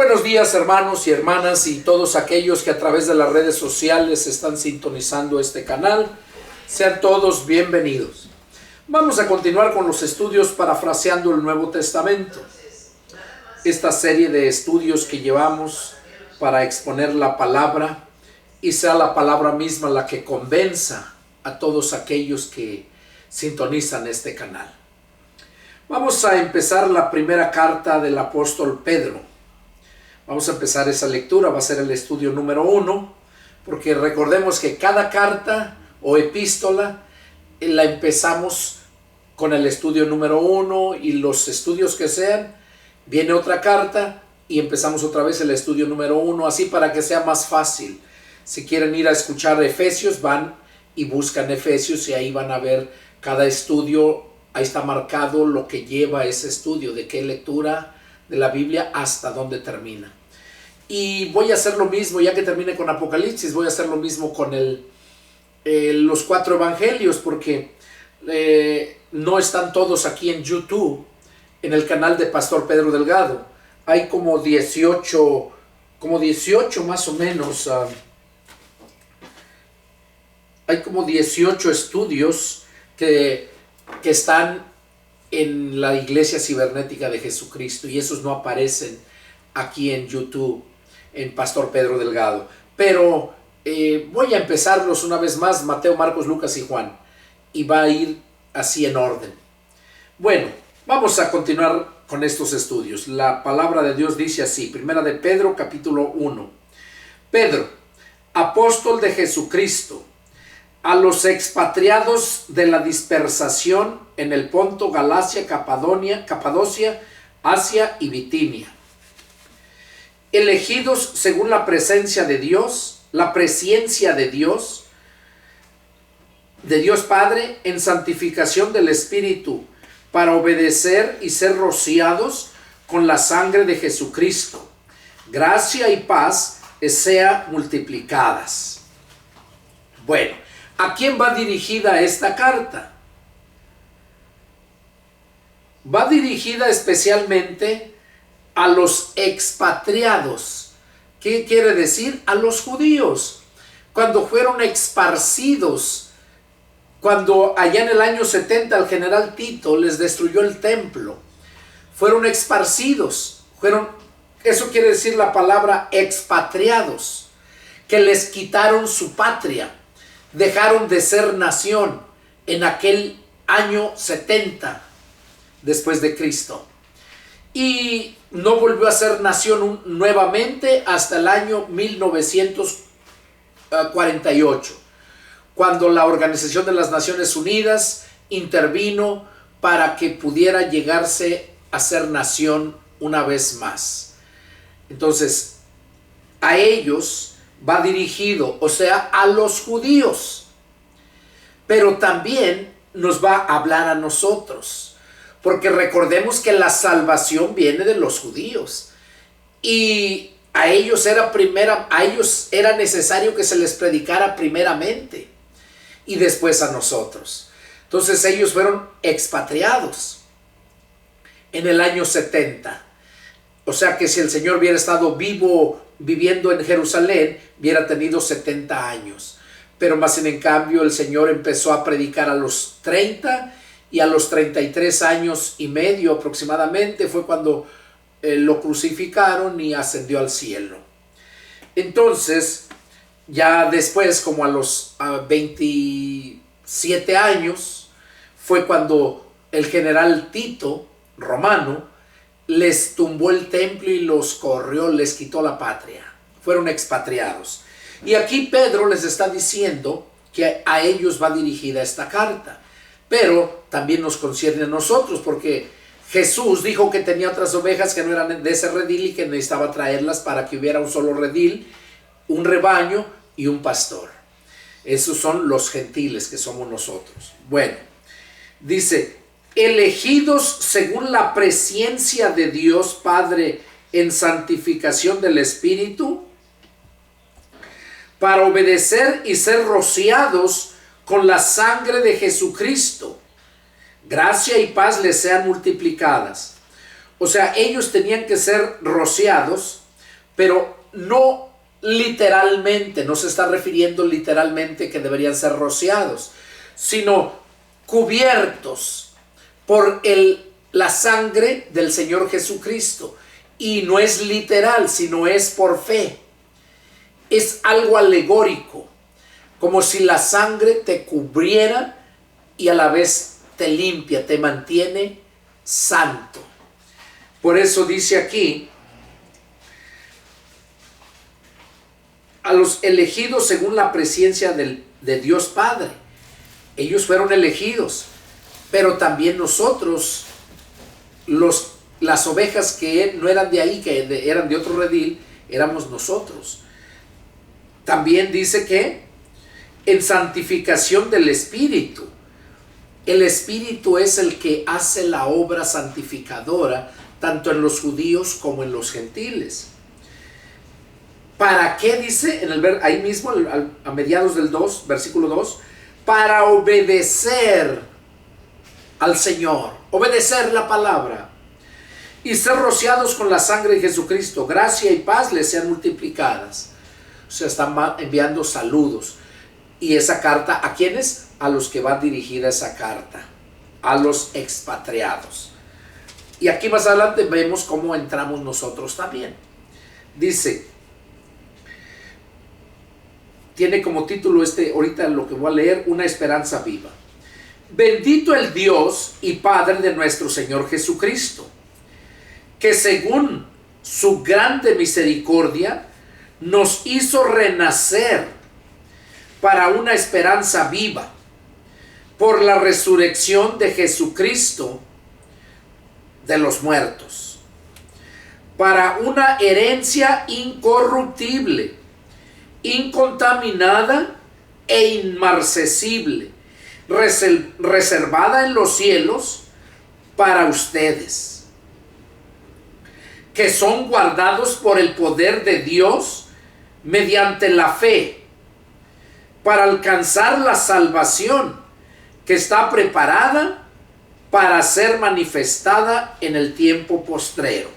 Buenos días, hermanos y hermanas, y todos aquellos que a través de las redes sociales están sintonizando este canal. Sean todos bienvenidos. Vamos a continuar con los estudios parafraseando el Nuevo Testamento. Esta serie de estudios que llevamos para exponer la palabra y sea la palabra misma la que convenza a todos aquellos que sintonizan este canal. Vamos a empezar la primera carta del apóstol Pedro. Vamos a empezar esa lectura, va a ser el estudio número 1, porque recordemos que cada carta o epístola la empezamos con el estudio número 1 y los estudios que sean, viene otra carta y empezamos otra vez el estudio número 1, así para que sea más fácil. Si quieren ir a escuchar Efesios, van y buscan Efesios y ahí van a ver cada estudio, ahí está marcado lo que lleva ese estudio, de qué lectura de la Biblia hasta dónde termina. Y voy a hacer lo mismo, ya que termine con Apocalipsis, voy a hacer lo mismo con los 4 evangelios, porque no están todos aquí en YouTube, en el canal de Pastor Pedro Delgado. Hay como 18 más o menos, hay como 18 estudios que están en la Iglesia Cibernética de Jesucristo, y esos no aparecen aquí en YouTube, en Pastor Pedro Delgado. Pero voy a empezarlos una vez más, Mateo, Marcos, Lucas y Juan, y va a ir así en orden. Bueno, vamos a continuar con estos estudios. La palabra de Dios dice así, primera de Pedro, capítulo 1. Pedro, apóstol de Jesucristo, a los expatriados de la dispersación en el Ponto, Galacia, Capadocia, Asia y Bitinia, elegidos según la presencia de Dios, la presciencia de Dios Padre, en santificación del Espíritu, para obedecer y ser rociados con la sangre de Jesucristo. Gracia y paz sea multiplicadas. Bueno, ¿a quién va dirigida esta carta? Va dirigida especialmente a los expatriados. ¿Qué quiere decir? A los judíos. Cuando fueron esparcidos, cuando allá en el año 70 el general Tito les destruyó el templo, fueron esparcidos. Eso quiere decir la palabra expatriados, que les quitaron su patria. Dejaron de ser nación en aquel año 70 después de Cristo. Y no volvió a ser nación nuevamente hasta el año 1948, cuando la Organización de las Naciones Unidas intervino para que pudiera llegarse a ser nación una vez más. Entonces, a ellos va dirigido, o sea, a los judíos, pero también nos va a hablar a nosotros. Porque recordemos que la salvación viene de los judíos y a ellos era necesario que se les predicara primeramente y después a nosotros. Entonces ellos fueron expatriados en el año 70. O sea que si el Señor hubiera estado viviendo en Jerusalén, hubiera tenido 70 años. Pero más en cambio el Señor empezó a predicar a los 30 y a los 33 años y medio aproximadamente fue cuando lo crucificaron y ascendió al cielo. Entonces, ya después, como a los 27 años, fue cuando el general Tito, romano, les tumbó el templo y los corrió, les quitó la patria. Fueron expatriados. Y aquí Pedro les está diciendo que a ellos va dirigida esta carta. Pero también nos concierne a nosotros, porque Jesús dijo que tenía otras ovejas que no eran de ese redil y que necesitaba traerlas para que hubiera un solo redil, un rebaño y un pastor. Esos son los gentiles que somos nosotros. Bueno, dice, elegidos según la presciencia de Dios Padre en santificación del Espíritu, para obedecer y ser rociados con la sangre de Jesucristo. Gracia y paz les sean multiplicadas. O sea, ellos tenían que ser rociados pero no literalmente, no se está refiriendo literalmente que deberían ser rociados, sino cubiertos por la sangre del Señor Jesucristo. Y no es literal, sino es por fe. Es algo alegórico, como si la sangre te cubriera y a la vez te limpia, te mantiene santo. Por eso dice aquí, a los elegidos según la presciencia de Dios Padre. Ellos fueron elegidos, pero también nosotros, las ovejas que no eran de ahí, que eran de otro redil, éramos nosotros. También dice que en santificación del Espíritu. El Espíritu es el que hace la obra santificadora, tanto en los judíos como en los gentiles. ¿Para qué dice ahí mismo, a mediados del 2, versículo 2? Para obedecer al Señor, obedecer la palabra y ser rociados con la sangre de Jesucristo. Gracia y paz les sean multiplicadas. O sea, están enviando saludos. Y esa carta, ¿a quiénes? A los que va dirigida esa carta, a los expatriados. Y aquí más adelante vemos cómo entramos nosotros también. Dice, tiene como título ahorita lo que voy a leer, una esperanza viva. Bendito el Dios y Padre de nuestro Señor Jesucristo, que según su grande misericordia nos hizo renacer para una esperanza viva por la resurrección de Jesucristo de los muertos, para una herencia incorruptible, incontaminada e inmarcesible, reservada en los cielos para ustedes, que son guardados por el poder de Dios mediante la fe, para alcanzar la salvación que está preparada para ser manifestada en el tiempo postrero.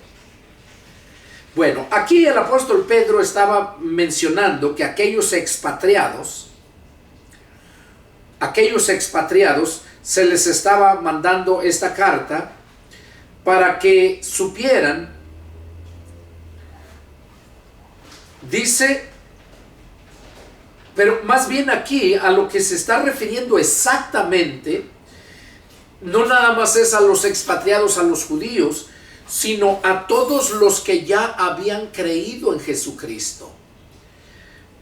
Bueno, aquí el apóstol Pedro estaba mencionando que aquellos expatriados se les estaba mandando esta carta para que supieran, dice, pero más bien aquí a lo que se está refiriendo exactamente, no nada más es a los expatriados, a los judíos, sino a todos los que ya habían creído en Jesucristo,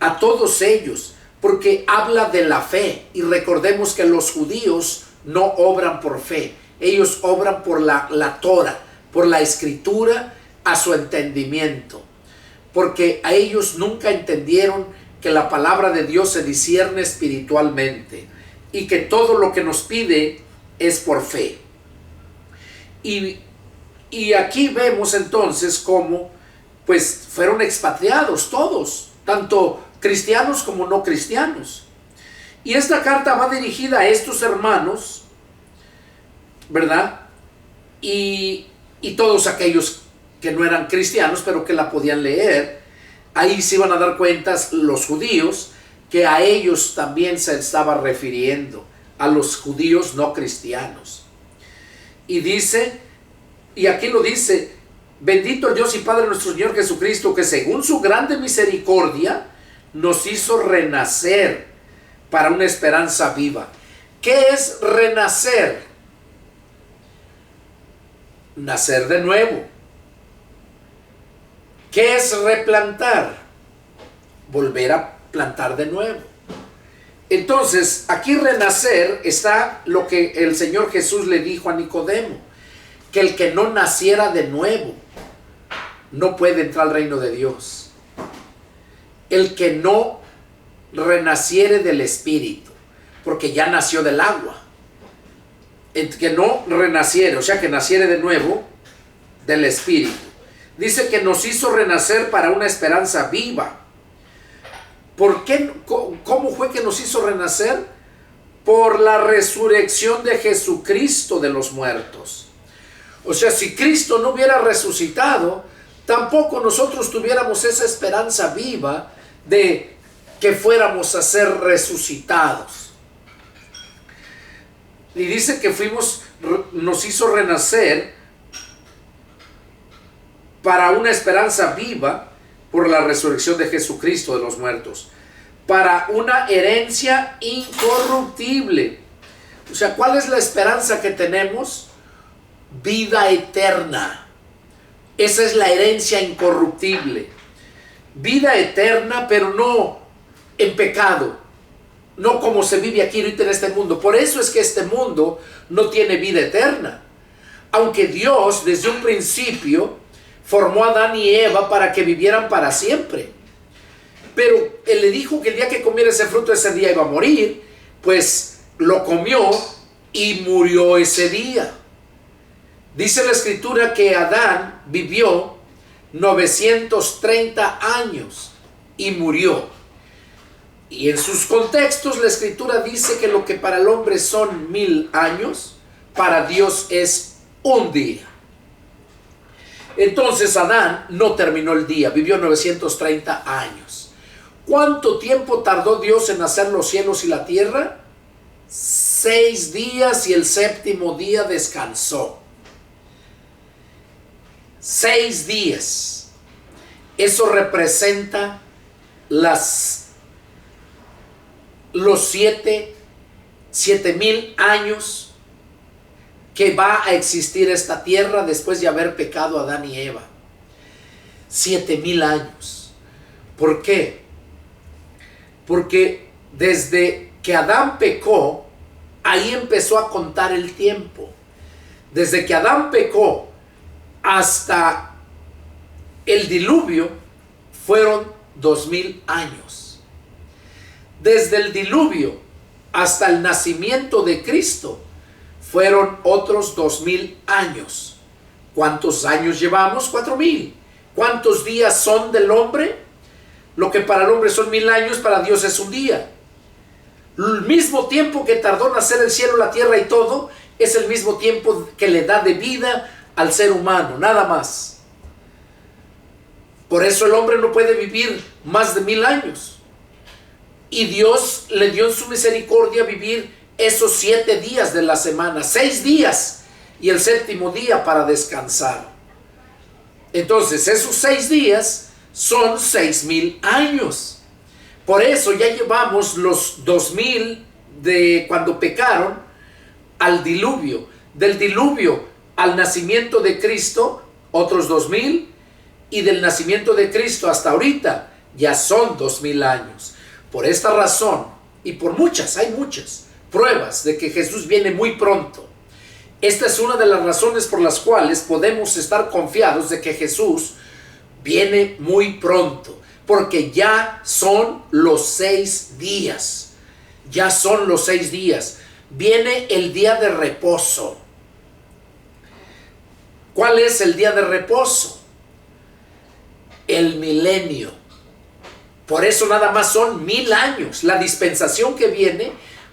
a todos ellos, porque habla de la fe. Y recordemos que los judíos no obran por fe, ellos obran por la Torah, por la escritura, a su entendimiento, porque a ellos nunca entendieron que la palabra de Dios se discierne espiritualmente y que todo lo que nos pide es por fe. Y aquí vemos entonces cómo pues fueron expatriados todos, tanto cristianos como no cristianos. Y esta carta va dirigida a estos hermanos, ¿verdad? Y todos aquellos que no eran cristianos, pero que la podían leer. Ahí se iban a dar cuenta los judíos que a ellos también se estaba refiriendo, a los judíos no cristianos. Y dice, y aquí lo dice, bendito el Dios y Padre de nuestro Señor Jesucristo, que según su grande misericordia nos hizo renacer para una esperanza viva. ¿Qué es renacer? Nacer de nuevo. ¿Qué es replantar? Volver a plantar de nuevo. Entonces, aquí renacer está lo que el Señor Jesús le dijo a Nicodemo, que el que no naciera de nuevo no puede entrar al reino de Dios. El que no renaciere del Espíritu, porque ya nació del agua. El que no renaciere, o sea que naciere de nuevo del Espíritu. Dice que nos hizo renacer para una esperanza viva. ¿Por qué? ¿Cómo fue que nos hizo renacer? Por la resurrección de Jesucristo de los muertos. O sea, si Cristo no hubiera resucitado, tampoco nosotros tuviéramos esa esperanza viva de que fuéramos a ser resucitados. Y dice que nos hizo renacer para una esperanza viva por la resurrección de Jesucristo de los muertos, para una herencia incorruptible. O sea, ¿cuál es la esperanza que tenemos? Vida eterna. Esa es la herencia incorruptible. Vida eterna, pero no en pecado, no como se vive aquí ahorita en este mundo. Por eso es que este mundo no tiene vida eterna, aunque Dios desde un principio formó a Adán y Eva para que vivieran para siempre. Pero Él le dijo que el día que comiera ese fruto, ese día iba a morir. Pues lo comió y murió ese día. Dice la Escritura que Adán vivió 930 años y murió. Y en sus contextos la Escritura dice que lo que para el hombre son 1000 años, para Dios es un día. Entonces Adán no terminó el día, vivió 930 años. ¿Cuánto tiempo tardó Dios en hacer los cielos y la tierra? 6 días, y el séptimo día descansó. 6 días. Eso representa los 7000 años que va a existir esta tierra después de haber pecado Adán y Eva. 7000 años. ¿Por qué? Porque desde que Adán pecó, ahí empezó a contar el tiempo. Desde que Adán pecó hasta el diluvio fueron 2000 años. Desde el diluvio hasta el nacimiento de Cristo fueron otros 2000 años. ¿Cuántos años llevamos? 4000. ¿Cuántos días son del hombre? Lo que para el hombre son 1000 años, para Dios es un día. El mismo tiempo que tardó en hacer el cielo, la tierra y todo, es el mismo tiempo que le da de vida al ser humano, nada más. Por eso el hombre no puede vivir más de 1000 años. Y Dios le dio en su misericordia vivir esos 7 días de la semana, 6 días, y el séptimo día para descansar. Entonces esos 6 días son 6000 años. Por eso ya llevamos los 2000 de cuando pecaron al diluvio. Del diluvio al nacimiento de Cristo, otros 2000. Y del nacimiento de Cristo hasta ahorita, ya son 2000 años. Por esta razón, y por muchas, hay muchas pruebas de que Jesús viene muy pronto. Esta es una de las razones por las cuales podemos estar confiados de que Jesús viene muy pronto. Porque ya son los 6 días. Ya son los 6 días. Viene el día de reposo. ¿Cuál es el día de reposo? El milenio. Por eso nada más son 1000 años. La dispensación que viene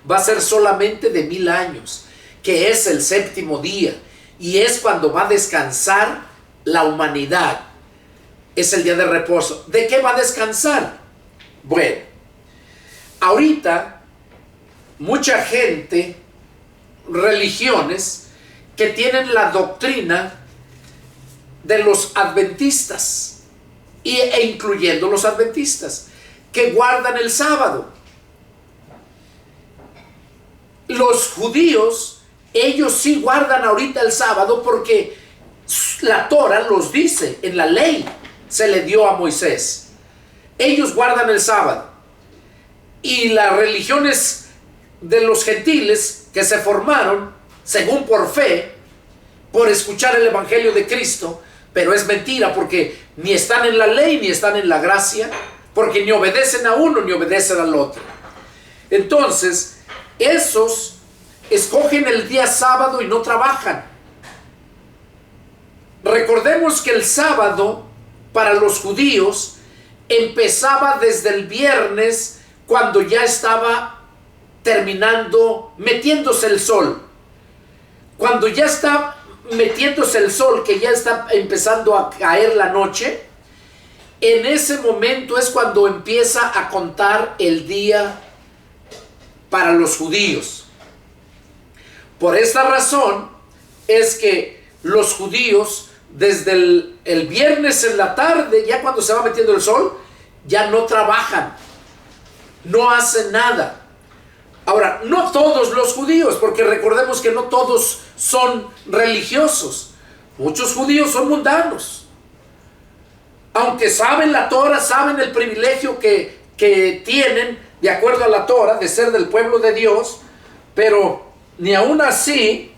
va a ser solamente de 1000 años, que es el séptimo día, y es cuando va a descansar la humanidad. Es el día de reposo. ¿De qué va a descansar? Bueno, ahorita mucha gente, religiones que tienen la doctrina de los adventistas, e incluyendo los adventistas, que guardan el sábado. Los judíos, ellos sí guardan ahorita el sábado porque la Torah los dice, en la ley se le dio a Moisés. Ellos guardan el sábado. Y las religiones de los gentiles que se formaron, según por fe, por escuchar el evangelio de Cristo, pero es mentira porque ni están en la ley ni están en la gracia, porque ni obedecen a uno ni obedecen al otro. Entonces, esos escogen el día sábado y no trabajan. Recordemos que el sábado para los judíos empezaba desde el viernes, cuando ya estaba terminando, metiéndose el sol. Cuando ya está metiéndose el sol, que ya está empezando a caer la noche, en ese momento es cuando empieza a contar el día para los judíos. Por esta razón es que los judíos desde el viernes en la tarde, ya cuando se va metiendo el sol, ya no trabajan, no hacen nada. Ahora, no todos los judíos, porque recordemos que no todos son religiosos. Muchos judíos son mundanos. Aunque saben la Torah, saben el privilegio que tienen, de acuerdo a la Torah, de ser del pueblo de Dios, pero ni aún así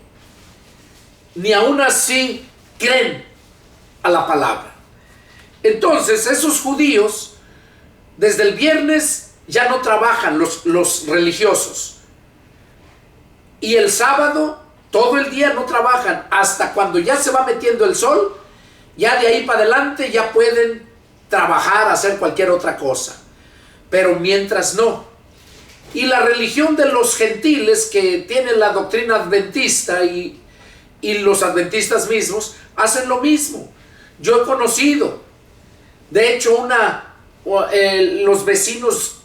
creen a la palabra. Entonces, esos judíos, desde el viernes ya no trabajan los religiosos. Y el sábado, todo el día no trabajan, hasta cuando ya se va metiendo el sol. Ya de ahí para adelante ya pueden trabajar, hacer cualquier otra cosa. Pero mientras no. Y la religión de los gentiles, que tienen la doctrina adventista, y los adventistas mismos hacen lo mismo. Yo he conocido, de hecho, los vecinos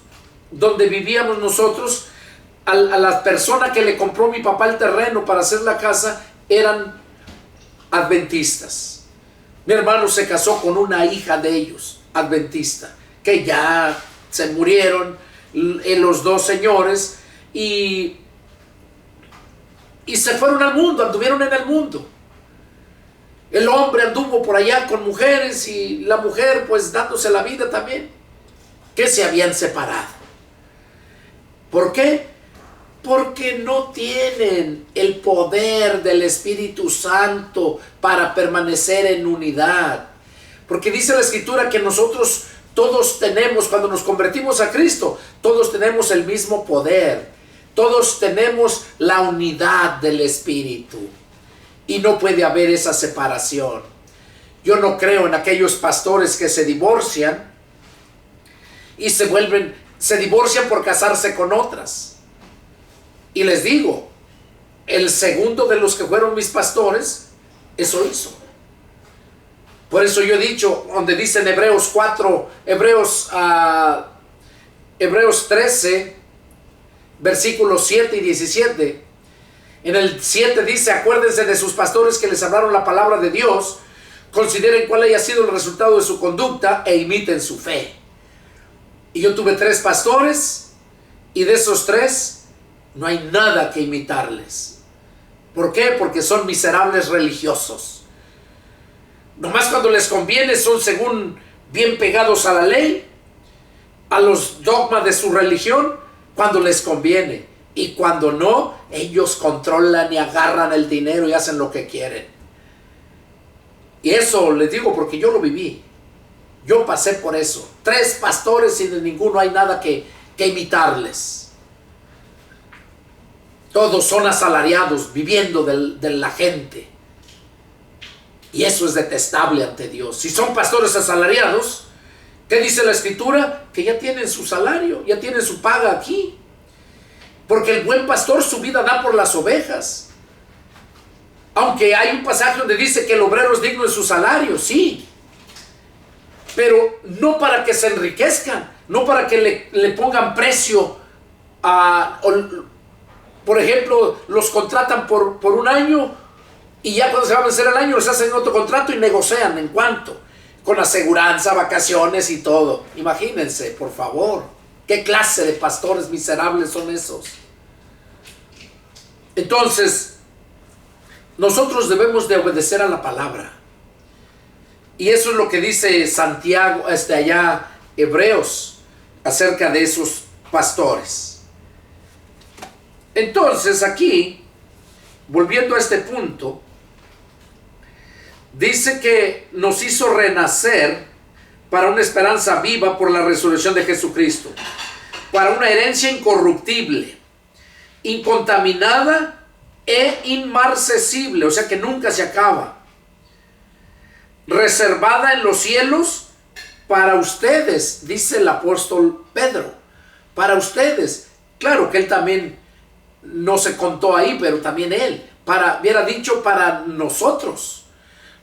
donde vivíamos nosotros, a la persona que le compró mi papá el terreno para hacer la casa, eran adventistas. Mi hermano se casó con una hija de ellos, adventista, que ya se murieron los dos señores y se fueron al mundo, anduvieron en el mundo. El hombre anduvo por allá con mujeres y la mujer pues dándose la vida también, que se habían separado. ¿Por qué? Porque no tienen el poder del Espíritu Santo para permanecer en unidad. Porque dice la Escritura que nosotros todos tenemos, cuando nos convertimos a Cristo, todos tenemos el mismo poder. Todos tenemos la unidad del Espíritu. Y no puede haber esa separación. Yo no creo en aquellos pastores que se divorcian y se divorcian por casarse con otras. Y les digo, el segundo de los que fueron mis pastores, eso hizo. Por eso yo he dicho, donde dice en Hebreos 13, versículos 7 y 17. En el 7 dice: acuérdense de sus pastores que les hablaron la palabra de Dios, consideren cuál haya sido el resultado de su conducta e imiten su fe. Y yo tuve 3 pastores, y de esos 3 no hay nada que imitarles. ¿Por qué? Porque son miserables religiosos. Nomás cuando les conviene son según bien pegados a la ley, a los dogmas de su religión, cuando les conviene. Y cuando no, ellos controlan y agarran el dinero y hacen lo que quieren. Y eso les digo porque yo lo viví. Yo pasé por eso. 3 pastores y de ninguno hay nada que imitarles. Todos son asalariados, viviendo de la gente. Y eso es detestable ante Dios. Si son pastores asalariados, ¿qué dice la Escritura? Que ya tienen su salario, ya tienen su paga aquí. Porque el buen pastor su vida da por las ovejas. Aunque hay un pasaje donde dice que el obrero es digno de su salario, sí. Pero no para que se enriquezcan, no para que le pongan precio a... Por ejemplo, los contratan por un año y ya cuando se va a vencer el año les hacen otro contrato y negocian en cuánto. Con aseguranza, vacaciones y todo. Imagínense, por favor. ¿Qué clase de pastores miserables son esos? Entonces, nosotros debemos de obedecer a la palabra. Y eso es lo que dice Santiago, Hebreos, acerca de esos pastores. Entonces aquí, volviendo a este punto, dice que nos hizo renacer para una esperanza viva por la resurrección de Jesucristo, para una herencia incorruptible, incontaminada e inmarcesible, o sea que nunca se acaba, reservada en los cielos para ustedes, dice el apóstol Pedro, para ustedes. Claro que él también no se contó ahí, pero también él, hubiera dicho para nosotros.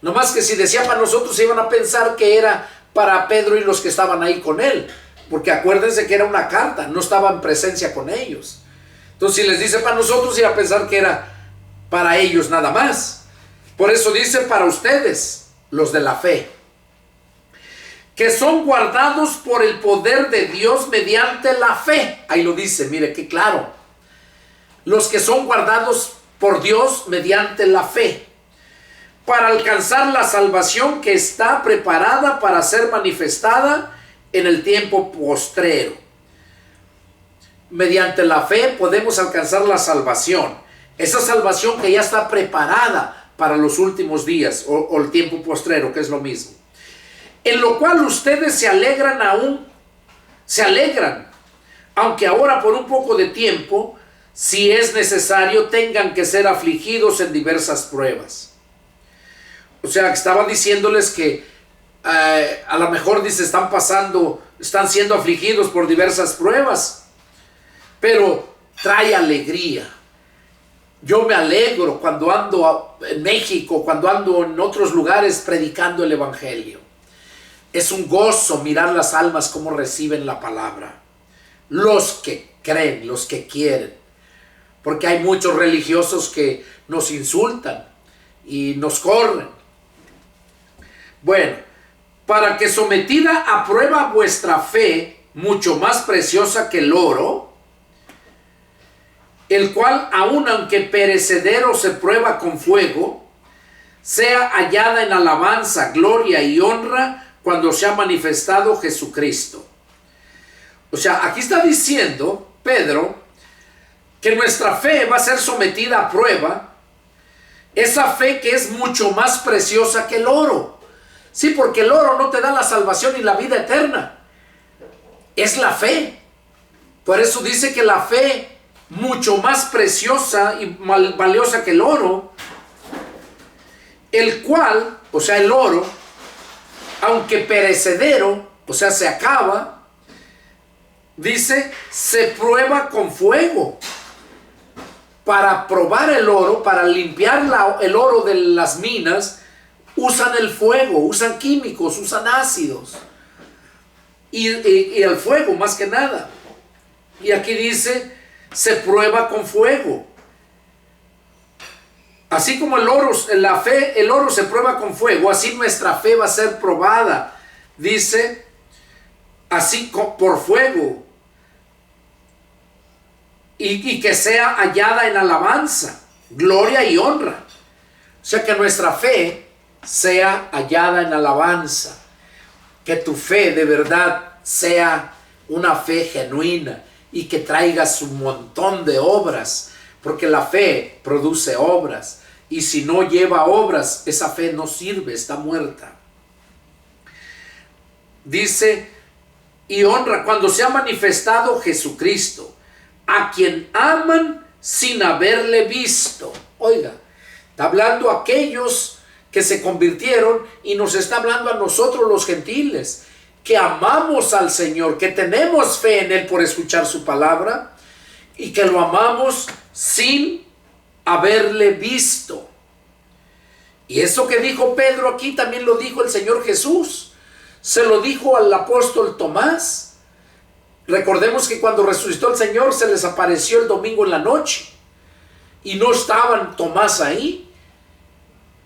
No más que si decía para nosotros, iban a pensar que era para Pedro y los que estaban ahí con él. Porque acuérdense que era una carta, no estaba en presencia con ellos. Entonces, si les dice para nosotros, iba a pensar que era para ellos nada más. Por eso dice para ustedes, los de la fe, que son guardados por el poder de Dios mediante la fe. Ahí lo dice, mire qué claro. Los que son guardados por Dios mediante la fe, para alcanzar la salvación que está preparada para ser manifestada en el tiempo postrero. Mediante la fe podemos alcanzar la salvación. Esa salvación que ya está preparada para los últimos días o el tiempo postrero, que es lo mismo. En lo cual ustedes se alegran, aunque ahora por un poco de tiempo, si es necesario, tengan que ser afligidos en diversas pruebas. O sea, estaba diciéndoles que a lo mejor dice, están siendo afligidos por diversas pruebas, pero trae alegría. Yo me alegro cuando ando en México, cuando ando en otros lugares predicando el evangelio. Es un gozo mirar las almas cómo reciben la palabra. Los que creen, los que quieren. Porque hay muchos religiosos que nos insultan y nos corren. Bueno, para que sometida a prueba vuestra fe, mucho más preciosa que el oro, el cual aun aunque perecedero se prueba con fuego, sea hallada en alabanza, gloria y honra cuando se ha manifestado Jesucristo. O sea, aquí está diciendo Pedro que nuestra fe va a ser sometida a prueba, esa fe que es mucho más preciosa que el oro. Sí, porque el oro no te da la salvación y la vida eterna. Es la fe. Por eso dice que la fe, mucho más preciosa y valiosa que el oro, el cual, o sea, el oro, aunque perecedero, o sea, se acaba, dice, se prueba con fuego. Para probar el oro, para limpiar el oro de las minas, usan el fuego, usan químicos, usan ácidos. Y el fuego más que nada. Y aquí dice, se prueba con fuego. Así como el oro se prueba con fuego, así nuestra fe va a ser probada. Dice, así por fuego. Y que sea hallada en alabanza, gloria y honra. O sea, que nuestra fe sea hallada en alabanza. Que tu fe de verdad sea una fe genuina y que traigas un montón de obras, porque la fe produce obras, y si no lleva obras, esa fe no sirve, está muerta. Dice, y honra cuando se ha manifestado Jesucristo, a quien aman sin haberle visto. Oiga, está hablando a aquellos que se convirtieron y nos está hablando a nosotros los gentiles, que amamos al Señor, que tenemos fe en Él por escuchar su palabra y que lo amamos sin haberle visto. Y eso que dijo Pedro aquí también lo dijo el Señor Jesús. Se lo dijo al apóstol Tomás. Recordemos que cuando resucitó el Señor se les apareció el domingo en la noche y no estaban Tomás ahí.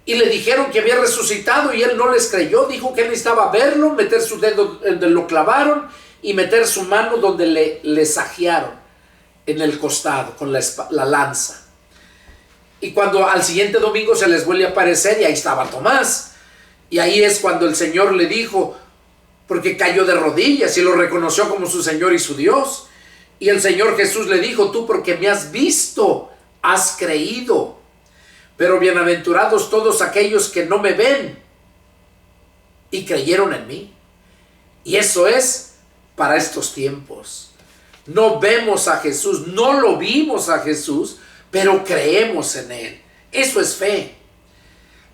Y le dijeron que había resucitado y él no les creyó. Dijo que él necesitaba verlo, meter su dedo donde lo clavaron y meter su mano donde le sajearon en el costado con la lanza. Y cuando al siguiente domingo se les vuelve a aparecer y ahí estaba Tomás. Y ahí es cuando el Señor le dijo, porque cayó de rodillas y lo reconoció como su Señor y su Dios. Y el Señor Jesús le dijo, tú porque me has visto, has creído. Pero bienaventurados todos aquellos que no me ven y creyeron en mí. Y eso es para estos tiempos. No vemos a Jesús, no lo vimos a Jesús, pero creemos en Él. Eso es fe.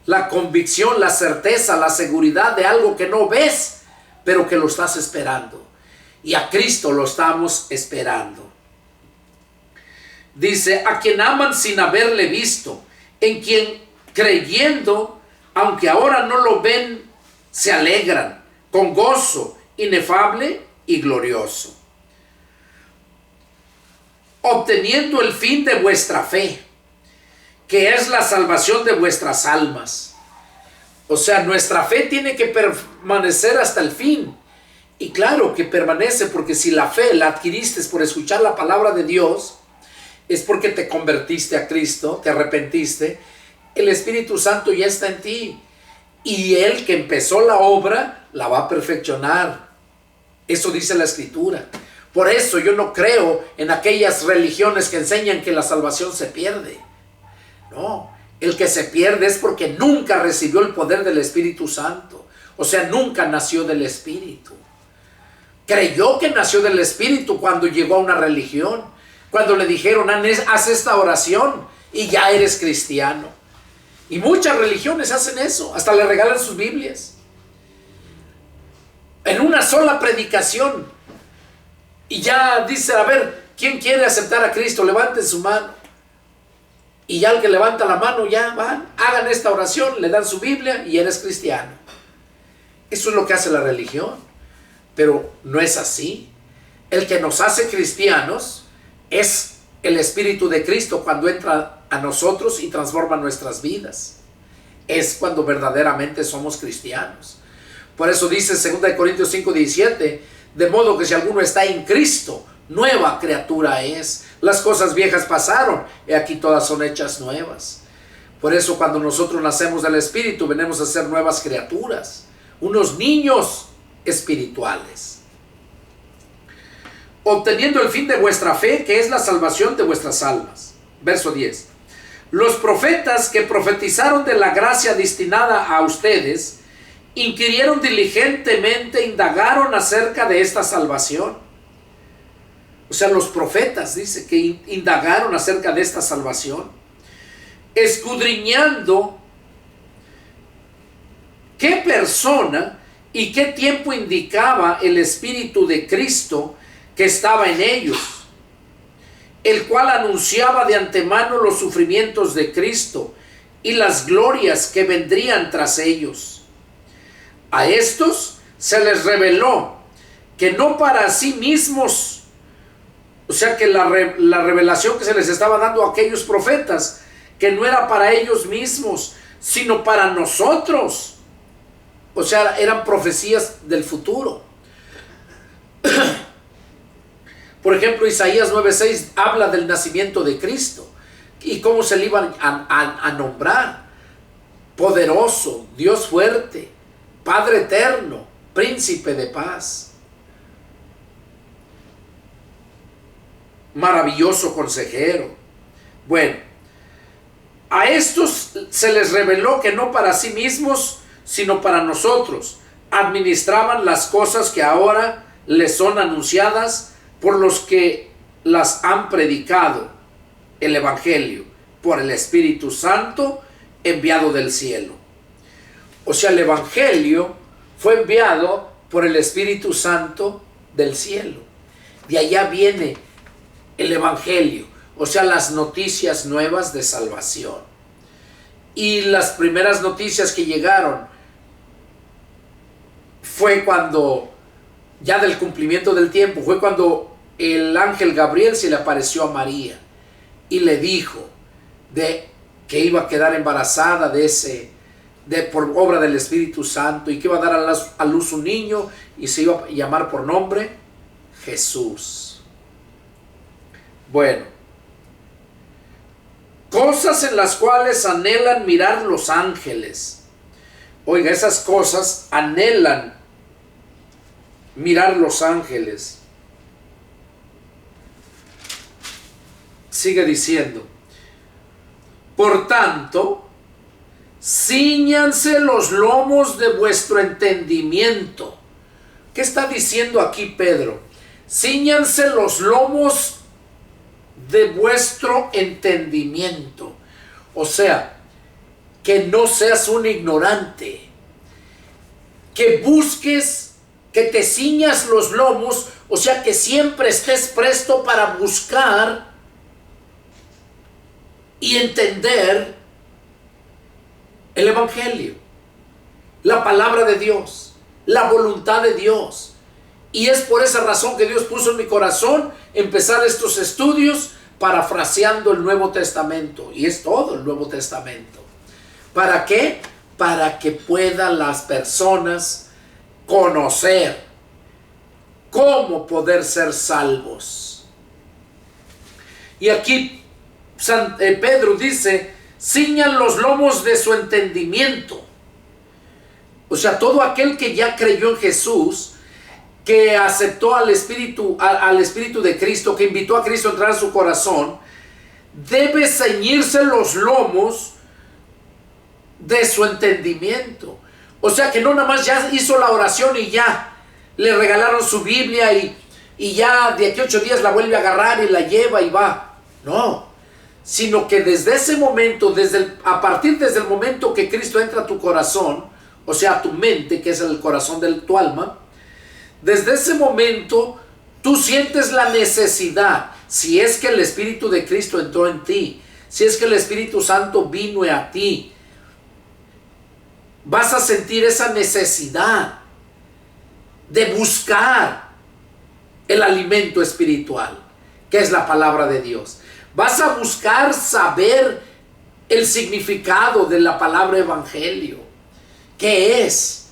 La convicción, la certeza, la seguridad de algo que no ves, pero que lo estás esperando. Y a Cristo lo estamos esperando. Dice, a quien aman sin haberle visto, en quien creyendo, aunque ahora no lo ven, se alegran con gozo inefable y glorioso, obteniendo el fin de vuestra fe, que es la salvación de vuestras almas. O sea, nuestra fe tiene que permanecer hasta el fin. Y claro que permanece, porque si la fe la adquiriste por escuchar la palabra de Dios, es porque te convertiste a Cristo, te arrepentiste, el Espíritu Santo ya está en ti. Y Él que empezó la obra, la va a perfeccionar. Eso dice la Escritura. Por eso yo no creo en aquellas religiones que enseñan que la salvación se pierde. No, el que se pierde es porque nunca recibió el poder del Espíritu Santo. O sea, nunca nació del Espíritu. Creyó que nació del Espíritu cuando llegó a una religión. Cuando le dijeron, haz esta oración y ya eres cristiano. Y muchas religiones hacen eso. Hasta le regalan sus Biblias. En una sola predicación. Y ya dice, a ver, ¿quién quiere aceptar a Cristo? Levanten su mano. Y ya el que levanta la mano, ya van, hagan esta oración, le dan su Biblia y eres cristiano. Eso es lo que hace la religión. Pero no es así. El que nos hace cristianos es el Espíritu de Cristo cuando entra a nosotros y transforma nuestras vidas. Es cuando verdaderamente somos cristianos. Por eso dice 2 Corintios 5:17, de modo que si alguno está en Cristo, nueva criatura es. Las cosas viejas pasaron, y aquí todas son hechas nuevas. Por eso cuando nosotros nacemos del Espíritu, venimos a ser nuevas criaturas, unos niños espirituales, obteniendo el fin de vuestra fe, que es la salvación de vuestras almas. Verso 10. Los profetas que profetizaron de la gracia destinada a ustedes, inquirieron diligentemente, indagaron acerca de esta salvación. O sea, los profetas, dice, que indagaron acerca de esta salvación, escudriñando qué persona y qué tiempo indicaba el Espíritu de Cristo que estaba en ellos, el cual anunciaba de antemano los sufrimientos de Cristo y las glorias que vendrían tras ellos. A estos se les reveló que no para sí mismos, o sea que la revelación que se les estaba dando a aquellos profetas, que no era para ellos mismos, sino para nosotros. O sea, eran profecías del futuro. Por ejemplo, Isaías 9:6 habla del nacimiento de Cristo y cómo se le iban a nombrar: poderoso, Dios fuerte, Padre eterno, príncipe de paz, maravilloso consejero. Bueno, a estos se les reveló que no para sí mismos, sino para nosotros, administraban las cosas que ahora les son anunciadas por los que las han predicado, el Evangelio, por el Espíritu Santo enviado del cielo. O sea, el Evangelio fue enviado por el Espíritu Santo del cielo. De allá viene el Evangelio, o sea, las noticias nuevas de salvación. Y las primeras noticias que llegaron fue cuando, ya del cumplimiento del tiempo, fue cuando el ángel Gabriel se le apareció a María y le dijo de que iba a quedar embarazada por obra del Espíritu Santo, y que iba a dar a luz un niño y se iba a llamar por nombre Jesús. Bueno, cosas en las cuales anhelan mirar los ángeles. Oiga, esas cosas anhelan mirar los ángeles. Sigue diciendo: por tanto, cíñanse los lomos de vuestro entendimiento. ¿Qué está diciendo aquí Pedro? Cíñanse los lomos de vuestro entendimiento. O sea, que no seas un ignorante, que busques, que te ciñas los lomos, o sea, que siempre estés presto para buscar y entender El Evangelio, la palabra de Dios, la voluntad de Dios. Y es por esa razón que Dios puso en mi corazón empezar estos estudios parafraseando el Nuevo Testamento. Y es todo el Nuevo Testamento. ¿Para qué? Para que puedan las personas conocer cómo poder ser salvos. Y aquí Pedro dice, ciñan los lomos de su entendimiento. O sea, todo aquel que ya creyó en Jesús, que aceptó al Espíritu de Cristo, que invitó a Cristo a entrar en su corazón, debe ceñirse los lomos de su entendimiento. O sea, que no nada más ya hizo la oración y ya le regalaron su Biblia y ya de aquí a 8 días la vuelve a agarrar y la lleva y va. No, sino que desde ese momento, a partir desde el momento que Cristo entra a tu corazón, o sea, a tu mente, que es el corazón de tu alma, desde ese momento tú sientes la necesidad, si es que el Espíritu de Cristo entró en ti, si es que el Espíritu Santo vino a ti, vas a sentir esa necesidad de buscar el alimento espiritual, que es la palabra de Dios. Vas a buscar saber el significado de la palabra evangelio. ¿Qué es?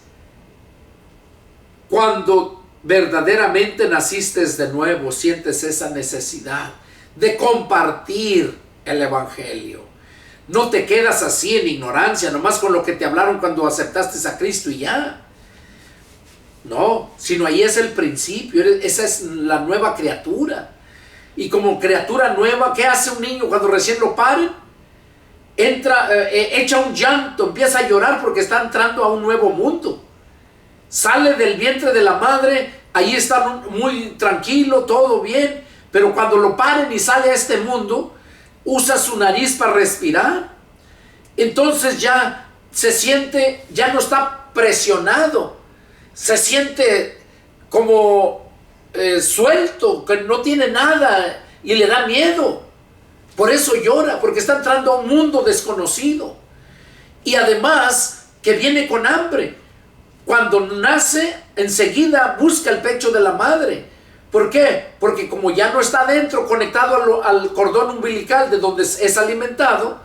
Cuando verdaderamente naciste de nuevo, sientes esa necesidad de compartir el evangelio. No te quedas así en ignorancia, nomás con lo que te hablaron cuando aceptaste a Cristo y ya. No, sino ahí es el principio, esa es la nueva criatura. Y como criatura nueva, ¿qué hace un niño cuando recién lo paren? Echa un llanto, empieza a llorar porque está entrando a un nuevo mundo. Sale del vientre de la madre, ahí está muy tranquilo, todo bien, pero cuando lo paren y sale a este mundo, usa su nariz para respirar. Entonces ya se siente, ya no está presionado, se siente como suelto, que no tiene nada y le da miedo. Por eso llora, porque está entrando a un mundo desconocido. Y además que viene con hambre. Cuando nace, enseguida busca el pecho de la madre. ¿Por qué? Porque como ya no está dentro, conectado al cordón umbilical de donde es alimentado,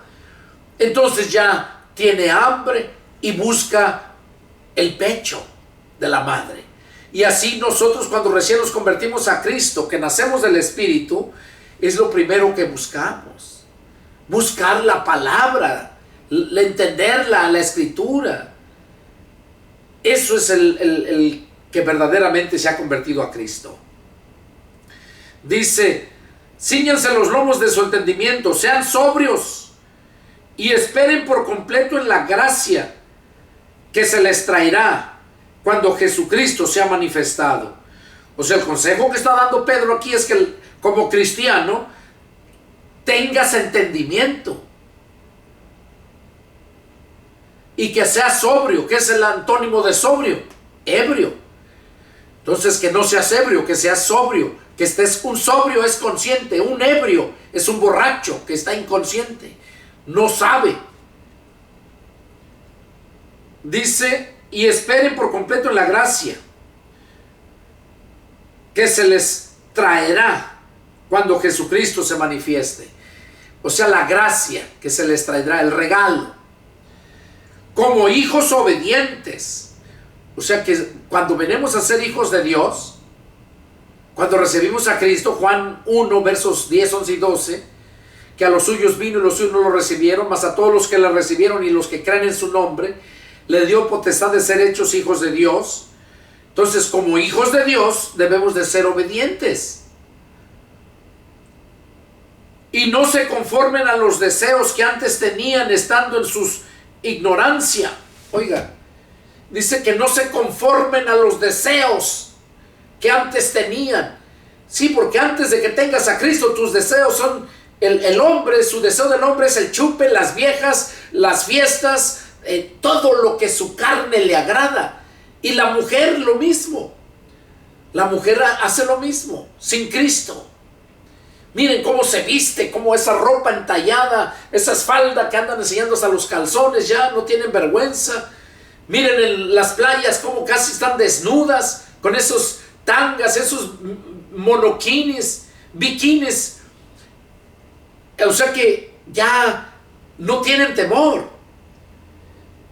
entonces ya tiene hambre y busca el pecho de la madre. Y así nosotros, cuando recién nos convertimos a Cristo, que nacemos del Espíritu, es lo primero que buscamos. Buscar la palabra, entenderla, la escritura. Eso es el que verdaderamente se ha convertido a Cristo. Dice, cíñanse los lomos de su entendimiento, sean sobrios y esperen por completo en la gracia que se les traerá cuando Jesucristo sea manifestado. O sea, el consejo que está dando Pedro aquí es que como cristiano tengas entendimiento y que seas sobrio. ¿Qué es el antónimo de sobrio? Ebrio. Entonces, que no seas ebrio, que seas sobrio. Que estés, un sobrio es consciente, un ebrio es un borracho que está inconsciente, no sabe. Dice, y esperen por completo en la gracia que se les traerá cuando Jesucristo se manifieste. O sea, la gracia que se les traerá, el regalo. Como hijos obedientes. O sea que cuando venimos a ser hijos de Dios, cuando recibimos a Cristo, Juan 1, versos 10, 11 y 12, que a los suyos vino y los suyos no lo recibieron, mas a todos los que le recibieron y los que creen en su nombre, le dio potestad de ser hechos hijos de Dios. Entonces, como hijos de Dios, debemos de ser obedientes. Y no se conformen a los deseos que antes tenían estando en su ignorancia. Oiga, dice que no se conformen a los deseos que antes tenían. Sí, porque antes de que tengas a Cristo, tus deseos son el hombre, su deseo del hombre es el chupe, las viejas, las fiestas, todo lo que su carne le agrada. Y la mujer lo mismo. La mujer hace lo mismo, sin Cristo. Miren cómo se viste, cómo esa ropa entallada, esas faldas que andan enseñando hasta los calzones, ya no tienen vergüenza. Miren en las playas cómo casi están desnudas, con esos tangas, esos monoquinis, bikinis. O sea que ya no tienen temor.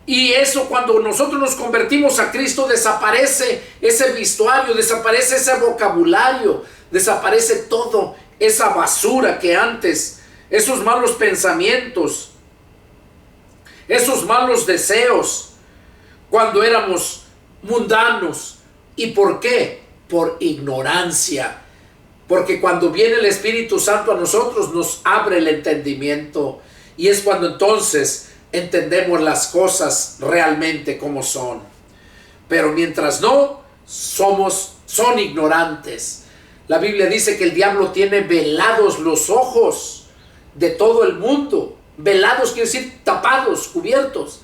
Y eso, cuando nosotros nos convertimos a Cristo, desaparece ese vestuario, desaparece ese vocabulario, desaparece todo esa basura que antes, esos malos pensamientos, esos malos deseos, cuando éramos mundanos. ¿Y por qué? Por ignorancia. Porque cuando viene el Espíritu Santo a nosotros, nos abre el entendimiento, y es cuando entonces entendemos las cosas realmente como son. Pero mientras no, son ignorantes. La Biblia dice que el diablo tiene velados los ojos de todo el mundo. Velados quiere decir tapados, cubiertos,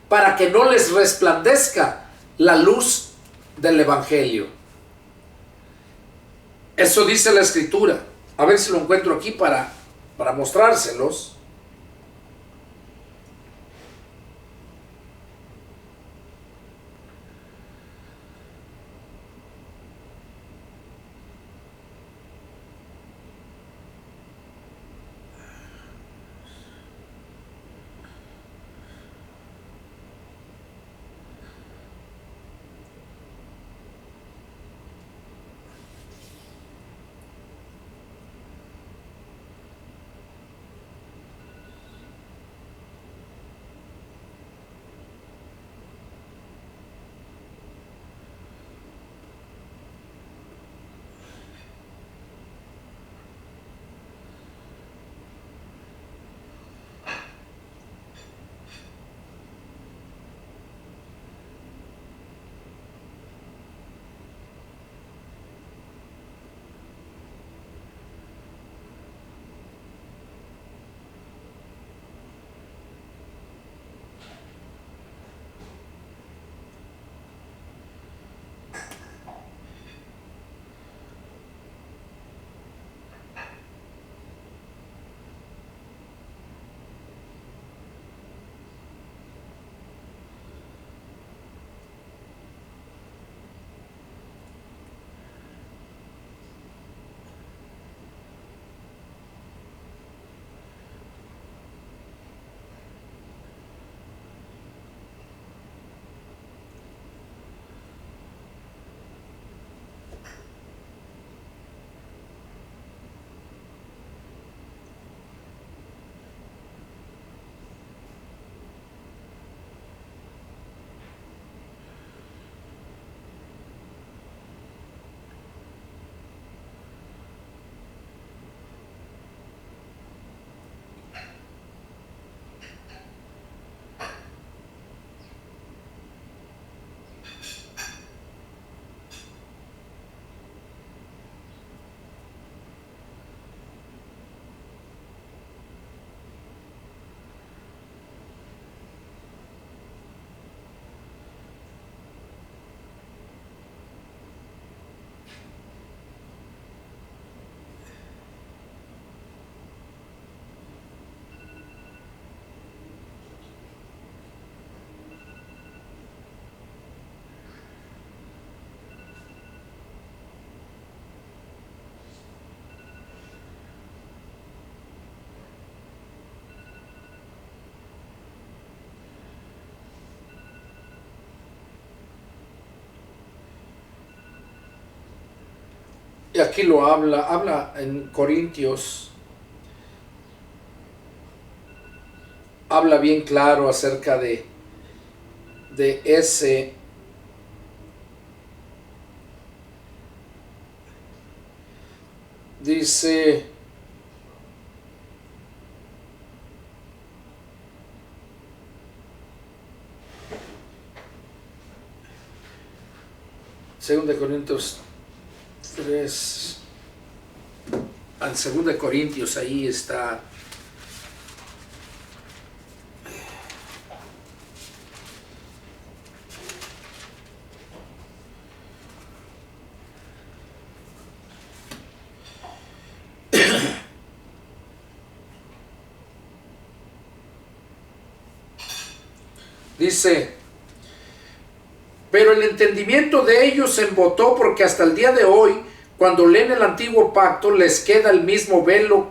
para que no les resplandezca la luz del Evangelio. Eso dice la Escritura. A ver si lo encuentro aquí para mostrárselos. Y aquí lo habla en Corintios, habla bien claro acerca de ese dice Segunda de Corintios 3, en 2 de Corintios, ahí está. Dice, pero el entendimiento de ellos se embotó, porque hasta el día de hoy, cuando leen el antiguo pacto, les queda el mismo velo,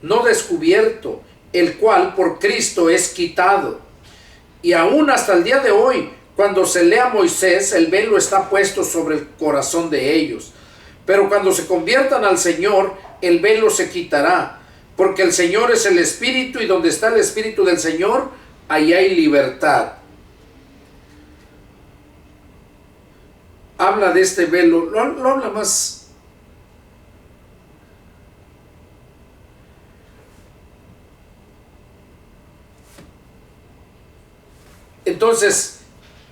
no descubierto, el cual por Cristo es quitado. Y aún hasta el día de hoy, cuando se lee a Moisés, el velo está puesto sobre el corazón de ellos. Pero cuando se conviertan al Señor, el velo se quitará, porque el Señor es el Espíritu, y donde está el Espíritu del Señor, ahí hay libertad. Habla de este velo, lo habla más. Entonces,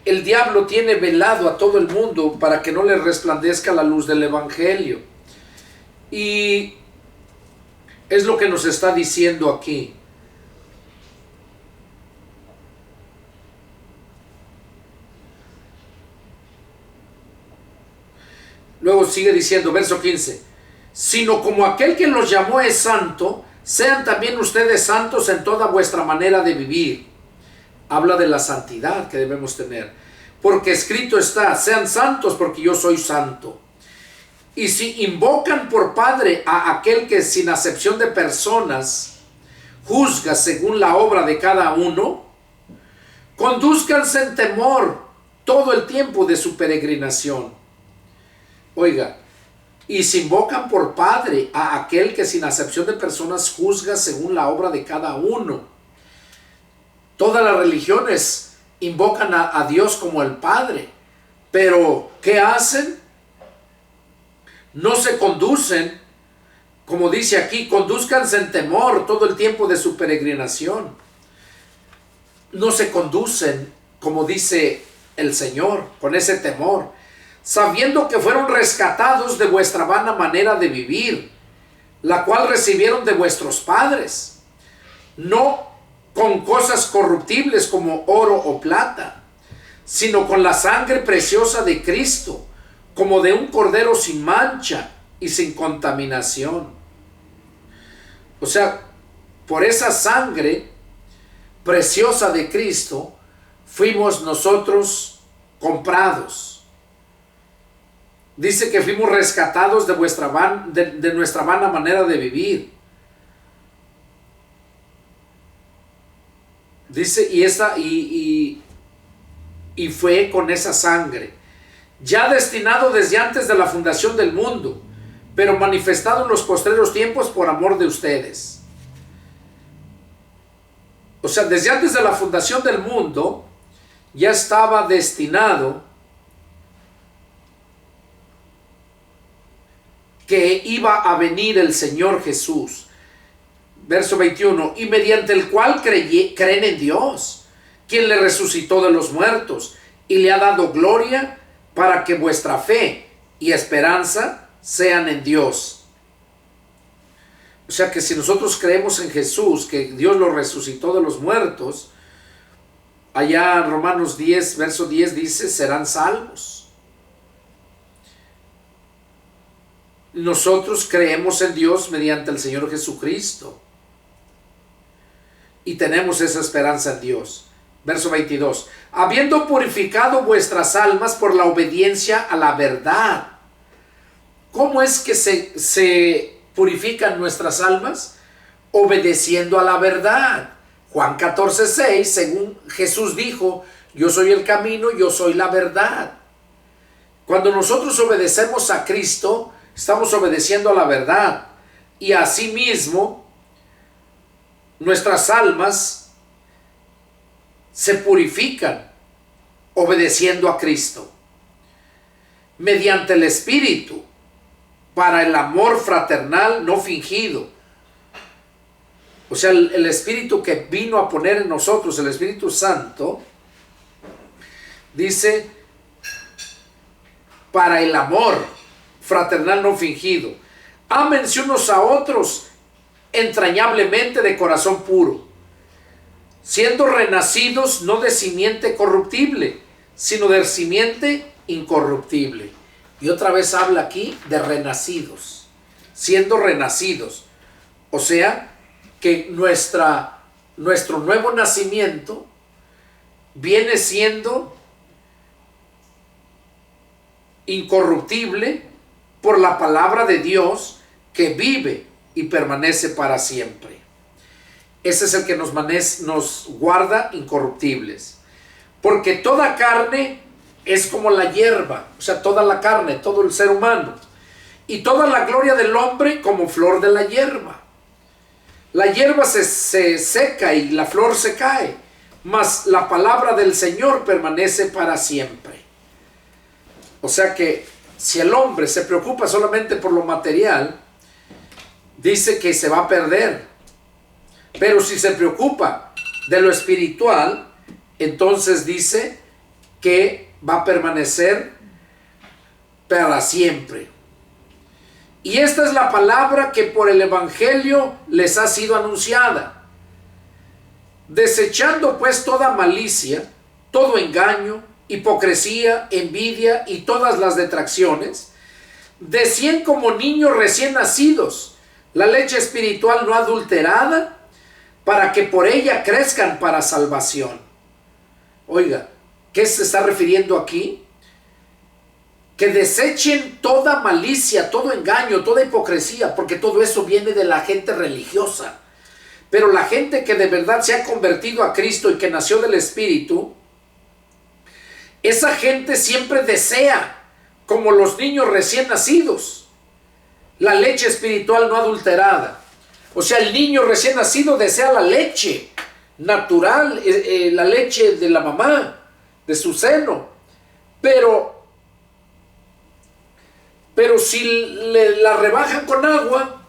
el diablo tiene velado a todo el mundo para que no le resplandezca la luz del Evangelio. Y es lo que nos está diciendo aquí. Luego sigue diciendo, verso 15, sino como aquel que los llamó es santo, sean también ustedes santos en toda vuestra manera de vivir. Habla de la santidad que debemos tener, porque escrito está, sean santos porque yo soy santo. Y si invocan por Padre a aquel que sin acepción de personas juzga según la obra de cada uno, condúzcanse en temor todo el tiempo de su peregrinación. Oiga, y si invocan por Padre a aquel que sin acepción de personas juzga según la obra de cada uno. Todas las religiones invocan a Dios como el Padre, pero ¿qué hacen? No se conducen, como dice aquí, condúzcanse en temor todo el tiempo de su peregrinación. No se conducen, como dice el Señor, con ese temor, sabiendo que fueron rescatados de vuestra vana manera de vivir, la cual recibieron de vuestros padres, no con cosas corruptibles como oro o plata, sino con la sangre preciosa de Cristo, como de un cordero sin mancha y sin contaminación. O sea, por esa sangre preciosa de Cristo fuimos nosotros comprados. Dice que fuimos rescatados de nuestra vana manera de vivir. Dice, y fue con esa sangre, ya destinado desde antes de la fundación del mundo, pero manifestado en los postreros tiempos por amor de ustedes. O sea, desde antes de la fundación del mundo, ya estaba destinado que iba a venir el Señor Jesús. Verso 21, y mediante el cual creen en Dios, quien le resucitó de los muertos y le ha dado gloria, para que vuestra fe y esperanza sean en Dios. O sea que si nosotros creemos en Jesús, que Dios lo resucitó de los muertos, allá en Romanos 10, verso 10 dice, serán salvos. Nosotros creemos en Dios mediante el Señor Jesucristo. Y tenemos esa esperanza en Dios. Verso 22. Habiendo purificado vuestras almas por la obediencia a la verdad. ¿Cómo es que se purifican nuestras almas? Obedeciendo a la verdad. Juan 14:6, según Jesús dijo, yo soy el camino, yo soy la verdad. Cuando nosotros obedecemos a Cristo, estamos obedeciendo a la verdad. Y asimismo, nuestras almas se purifican obedeciendo a Cristo mediante el Espíritu, para el amor fraternal no fingido. O sea, el Espíritu que vino a poner en nosotros, el Espíritu Santo, dice, para el amor fraternal no fingido. Ámense unos a otros entrañablemente de corazón puro, siendo renacidos no de simiente corruptible, sino de simiente incorruptible. Y otra vez habla aquí de renacidos, siendo renacidos. O sea, que nuestra nuestro nuevo nacimiento viene siendo incorruptible por la palabra de Dios que vive y permanece para siempre. Ese es el que nos guarda incorruptibles. Porque toda carne es como la hierba, o sea, toda la carne, todo el ser humano. Y toda la gloria del hombre como flor de la hierba. La hierba se seca y la flor se cae, mas la palabra del Señor permanece para siempre. O sea que si el hombre se preocupa solamente por lo material, dice que se va a perder. Pero si se preocupa de lo espiritual, entonces dice que va a permanecer para siempre. Y esta es la palabra que por el Evangelio les ha sido anunciada. Desechando pues toda malicia, todo engaño, hipocresía, envidia y todas las detracciones, decían como niños recién nacidos la leche espiritual no adulterada, para que por ella crezcan para salvación. Oiga, ¿qué se está refiriendo aquí? Que desechen toda malicia, todo engaño, toda hipocresía, porque todo eso viene de la gente religiosa. Pero la gente que de verdad se ha convertido a Cristo y que nació del Espíritu, esa gente siempre desea, como los niños recién nacidos, la leche espiritual no adulterada. O sea, el niño recién nacido desea la leche natural, la leche de la mamá, de su seno. Pero si la rebajan con agua,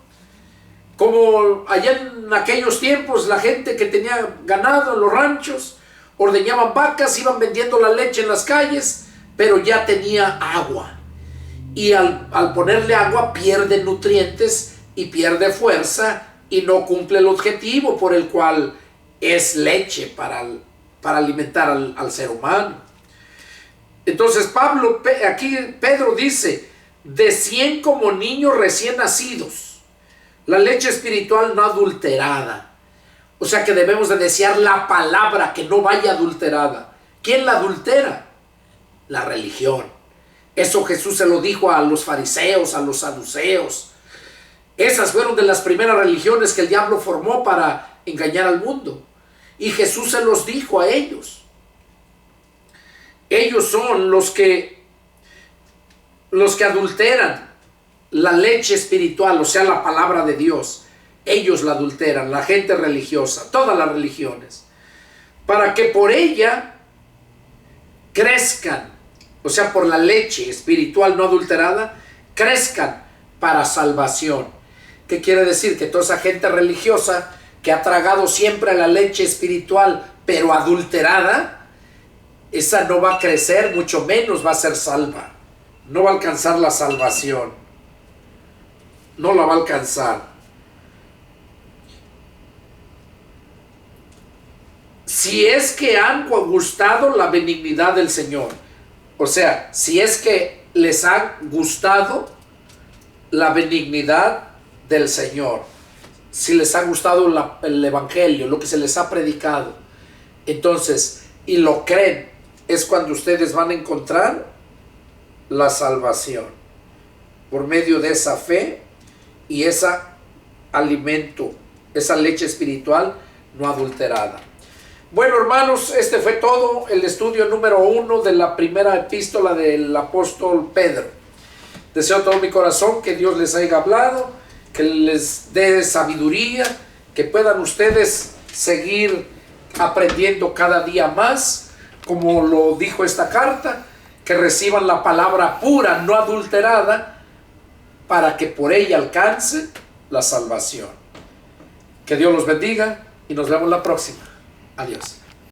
como allá en aquellos tiempos, la gente que tenía ganado en los ranchos, ordeñaban vacas, iban vendiendo la leche en las calles, pero ya tenía agua. Y al ponerle agua pierde nutrientes y pierde fuerza y no cumple el objetivo por el cual es leche para alimentar al ser humano. Entonces Pedro dice, decían como niños recién nacidos, la leche espiritual no adulterada. O sea que debemos de desear la palabra que no vaya adulterada. ¿Quién la adultera? La religión. Eso Jesús se lo dijo a los fariseos, a los saduceos. Esas fueron de las primeras religiones que el diablo formó para engañar al mundo. Y Jesús se los dijo a ellos. Ellos son los que adulteran la leche espiritual, o sea, la palabra de Dios. Ellos la adulteran, la gente religiosa, todas las religiones, para que por ella crezcan, o sea, por la leche espiritual no adulterada, crezcan para salvación. ¿Qué quiere decir? Que toda esa gente religiosa que ha tragado siempre la leche espiritual, pero adulterada, esa no va a crecer, mucho menos va a ser salva. No va a alcanzar la salvación. No la va a alcanzar. Si es que han gustado la benignidad del Señor. O sea, si es que les ha gustado la benignidad del Señor. Si les ha gustado el Evangelio, lo que se les ha predicado. Entonces, y lo creen, es cuando ustedes van a encontrar la salvación. Por medio de esa fe y ese alimento, esa leche espiritual no adulterada. Bueno, hermanos, este fue todo el estudio número 1 de la primera epístola del apóstol Pedro. Deseo todo mi corazón que Dios les haya hablado, que les dé sabiduría, que puedan ustedes seguir aprendiendo cada día más, como lo dijo esta carta, que reciban la palabra pura, no adulterada, para que por ella alcance la salvación. Que Dios los bendiga y nos vemos la próxima. Adiós.